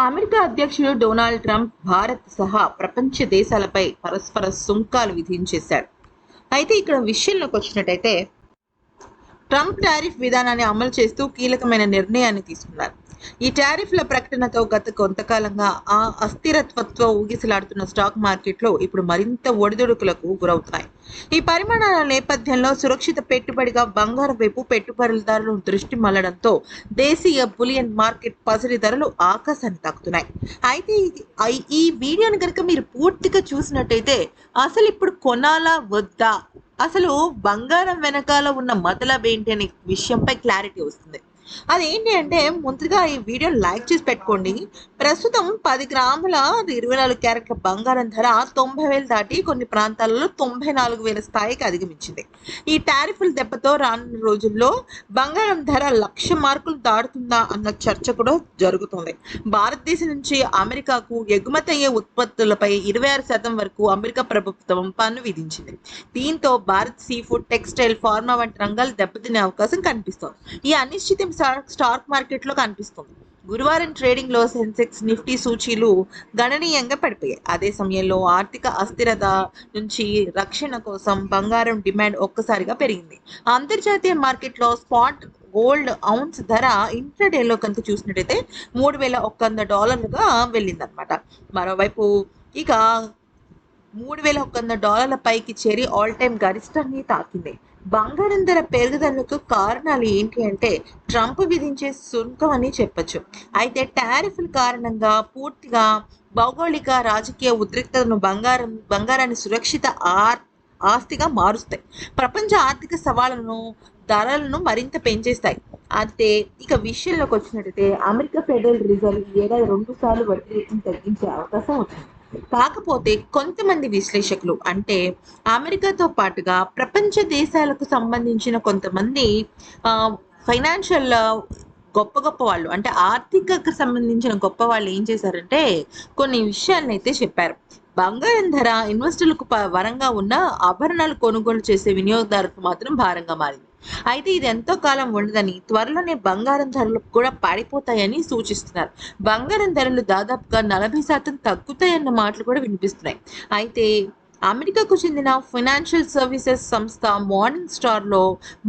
America అధ్యక్షుడు Donald Trump Bharat సహా ప్రపంచ దేశాలపై పరస్పర సుంకాలు విధించేశాడు. అయితే ఇక్కడ విషయంలోకి వచ్చినట్టయితే ట్రంప్ టారిఫ్ విధానాన్ని అమలు చేస్తూ కీలకమైన నిర్ణయాన్ని తీసుకున్నారు. ఈ టారిఫ్ల ప్రకటనతో గత కొంతకాలంగా ఆ అస్థిరత్వంతో ఊగిసలాడుతున్న స్టాక్ మార్కెట్లో ఇప్పుడు మరింత ఒడిదుడుకులకు గురవుతున్నాయి. ఈ పరిమాణాల నేపథ్యంలో సురక్షిత పెట్టుబడిగా బంగారం వైపు పెట్టుబడిదారులు దృష్టి మళ్లడంతో దేశీయ బులియన్ మార్కెట్ పసిడి ధరలు ఆకాశాన్ని తాకుతున్నాయి. అయితే ఈ వీడియోని కనుక మీరు పూర్తిగా చూసినట్టయితే అసలు ఇప్పుడు కొనాలా వద్దా, అసలు బంగారం వెనకాల ఉన్న మతలబ్ ఏంటి అనే విషయంపై క్లారిటీ వస్తుంది. అదేంటి అంటే ముందుగా ఈ వీడియోని లైక్ చేసి పెట్టుకోండి. ప్రస్తుతం 10 గ్రాముల 24 క్యారెట్ల బంగారం ధర 90,000 దాటి కొన్ని ప్రాంతాలలో 94,000 స్థాయికి అధిగమించింది. ఈ టారిఫ్ల దెబ్బతో రానున్న రోజుల్లో బంగారం ధర 1,00,000 మార్కులు దాటుతుందా అన్న చర్చ కూడా జరుగుతుంది. భారతదేశం నుంచి అమెరికాకు ఎగుమతి అయ్యే ఉత్పత్తులపై 26% వరకు అమెరికా ప్రభుత్వం పన్ను విధించింది. దీంతో Bharat sea food, textile, pharma వంటి రంగాలు దెబ్బతినే అవకాశం కనిపిస్తోంది. ఈ అనిశ్చితి స్టాక్ మార్కెట్లో కనిపిస్తుంది. గురువారం ట్రేడింగ్ లో సెన్సెక్స్, నిఫ్టీ సూచీలు గణనీయంగా పడిపోయాయి. అదే సమయంలో ఆర్థిక అస్థిరత నుంచి రక్షణ కోసం బంగారం డిమాండ్ ఒక్కసారిగా పెరిగింది. అంతర్జాతీయ మార్కెట్లో స్పాట్ గోల్డ్ ఔన్స్ ధర ఇంట్రాడేలో కనుక చూసినట్టయితే $3,100గా వెళ్ళిందనమాట. మరోవైపు ఇక $3,100 పైకి చేరి ఆల్ టైమ్ గరిష్టాన్ని తాకింది. బంగారం ధర పెరుగుదలకు కారణాలు ఏంటి అంటే ట్రంప్ విధించే సుంకం అని చెప్పొచ్చు. అయితే టారిఫ్ల కారణంగా పూర్తిగా భౌగోళిక రాజకీయ ఉద్రిక్తతను బంగారాన్ని సురక్షిత ఆస్తిగా మారుస్తాయి. ప్రపంచ ఆర్థిక సవాళ్లను ధరలను మరింత పెంచేస్తాయి. అయితే ఇక విషయంలోకి వచ్చినట్టయితే అమెరికా ఫెడరల్ రిజర్వ్ ఈ ఏడాది 2 సార్లు వడ్డీ రేటును తగ్గించే అవకాశం వచ్చింది. కాకపోతే కొంతమంది విశ్లేషకులు అంటే అమెరికాతో పాటుగా ప్రపంచ దేశాలకు సంబంధించిన కొంతమంది ఫైనాన్షియల్ గొప్ప గొప్ప వాళ్ళు అంటే ఆర్థికకు సంబంధించిన గొప్ప వాళ్ళు ఏం చేశారంటే కొన్ని విషయాలను అయితే చెప్పారు. బంగారం ధర ఇన్వెస్టర్లకు వరంగా ఉన్న ఆభరణాలు కొనుగోలు చేసే వినియోగదారులకు మాత్రం భారంగా మారింది. అయితే ఇది ఎంతో కాలం ఉండదని, త్వరలోనే బంగారం ధరలు కూడా పడిపోతాయని సూచిస్తున్నారు. బంగారం ధరలు దాదాపుగా 40% తగ్గుతాయన్న మాటలు కూడా వినిపిస్తున్నాయి. అయితే అమెరికాకు చెందిన ఫైనాన్షియల్ సర్వీసెస్ సంస్థ మార్నింగ్ స్టార్లో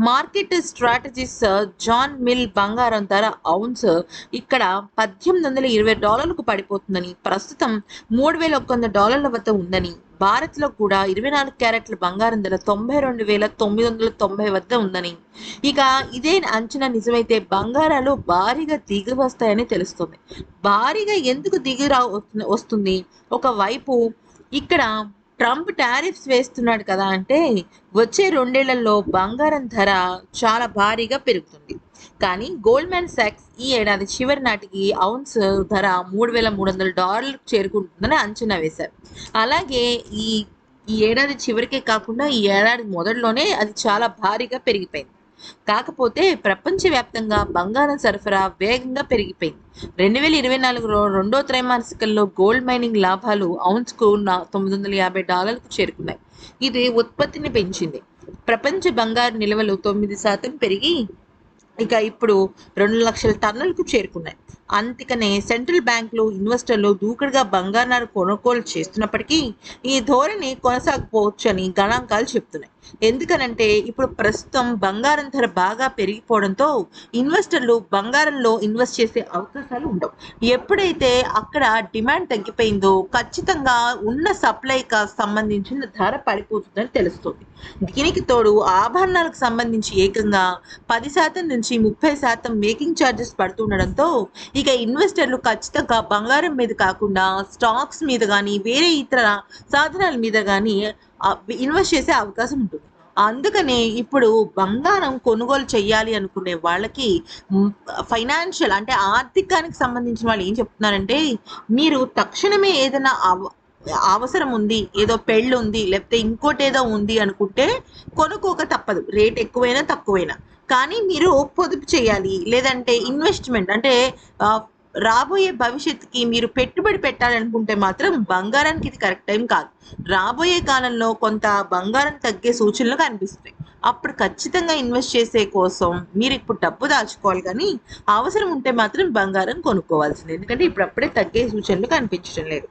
మార్కెట్ స్ట్రాటజిస్ట్ జాన్ మిల్ బంగారం ధర ఔన్స్ ఇక్కడ $1,820కు పడిపోతుందని, ప్రస్తుతం $3,100 వద్ద ఉందని, భారత్లో కూడా 24 క్యారెట్ల బంగారం ధర 92,990 వద్ద ఉందని, ఇక ఇదే అంచనా నిజమైతే బంగారాలు భారీగా దిగి వస్తాయని తెలుస్తుంది. భారీగా ఎందుకు దిగి వస్తుంది? ఒకవైపు ఇక్కడ ట్రంప్ టారిఫ్స్ వేస్తున్నాడు కదా అంటే వచ్చే 2 ఏళ్లలో బంగారం ధర చాలా భారీగా పెరుగుతుంది. కానీ గోల్డ్మాన్ సాక్స్ ఈ ఏడాది చివరి నాటికి ఔన్స్ ధర $3,300 చేరుకుంటుందని అంచనా వేశారు. అలాగే ఈ ఏడాది చివరికే కాకుండా ఈ ఏడాది మొదట్లోనే అది చాలా భారీగా పెరిగిపోయింది. కాకపోతే ప్రపంచవ్యాప్తంగా బంగారం సరఫరా వేగంగా పెరిగిపోయింది. 2024 రెండో త్రైమాసికంలో గోల్డ్ మైనింగ్ లాభాలు ఔన్స్కు $950కు చేరుకున్నాయి. ఇది ఉత్పత్తిని పెంచింది. ప్రపంచ బంగారు నిల్వలు 9% పెరిగి ఇక ఇప్పుడు 2 లక్షల టన్నులకు చేరుకున్నాయి. అందుకనే సెంట్రల్ బ్యాంకులు, ఇన్వెస్టర్లు దూకుడుగా బంగారాన్ని కొనుగోలు చేస్తున్నప్పటికీ ఈ ధోరణి కొనసాగకపోవచ్చు అని గణాంకాలు చెప్తున్నాయి. ఎందుకనంటే ఇప్పుడు ప్రస్తుతం బంగారం ధర బాగా పెరిగిపోవడంతో ఇన్వెస్టర్లు బంగారంలో ఇన్వెస్ట్ చేసే అవకాశాలు ఉండవు. ఎప్పుడైతే అక్కడ డిమాండ్ తగ్గిపోయిందో ఖచ్చితంగా ఉన్న సప్లైకి సంబంధించిన ధర పడిపోతుందని తెలుస్తుంది. దీనికి తోడు ఆభరణాలకు సంబంధించి ఏకంగా 10% నుంచి 30% మేకింగ్ ఛార్జెస్ పడుతుండడంతో ఇక ఇన్వెస్టర్లు ఖచ్చితంగా బంగారం మీద కాకుండా స్టాక్స్ మీద కానీ వేరే ఇతర సాధనాల మీద కానీ ఇన్వెస్ట్ చేసే అవకాశం ఉంటుంది. అందుకనే ఇప్పుడు బంగారం కొనుగోలు చేయాలి అనుకునే వాళ్ళకి ఫైనాన్షియల్ అంటే ఆర్థికానికి సంబంధించిన వాళ్ళు ఏం చెప్తున్నారంటే మీరు తక్షణమే ఏదైనా అవసరం ఉంది, ఏదో పెళ్ళి ఉంది, లేకపోతే ఇంకోటి ఏదో ఉంది అనుకుంటే కొనుక్కోక తప్పదు, రేట్ ఎక్కువైనా తక్కువైనా. కానీ మీరు పొదుపు చేయాలి, లేదంటే ఇన్వెస్ట్మెంట్ అంటే రాబోయే భవిష్యత్తుకి మీరు పెట్టుబడి పెట్టాలనుకుంటే మాత్రం బంగారానికి ఇది కరెక్ట్ టైం కాదు. రాబోయే కాలంలో కొంత బంగారం తగ్గే సూచనలు కనిపిస్తున్నాయి. అప్పుడు ఖచ్చితంగా ఇన్వెస్ట్ చేసే కోసం మీరు ఇప్పుడు డబ్బు దాచుకోవాలి, కానీ అవసరం ఉంటే మాత్రం బంగారం కొనుక్కోవాల్సింది. ఎందుకంటే ఇప్పుడు అప్పుడే తగ్గే సూచనలు కనిపించడం లేదు.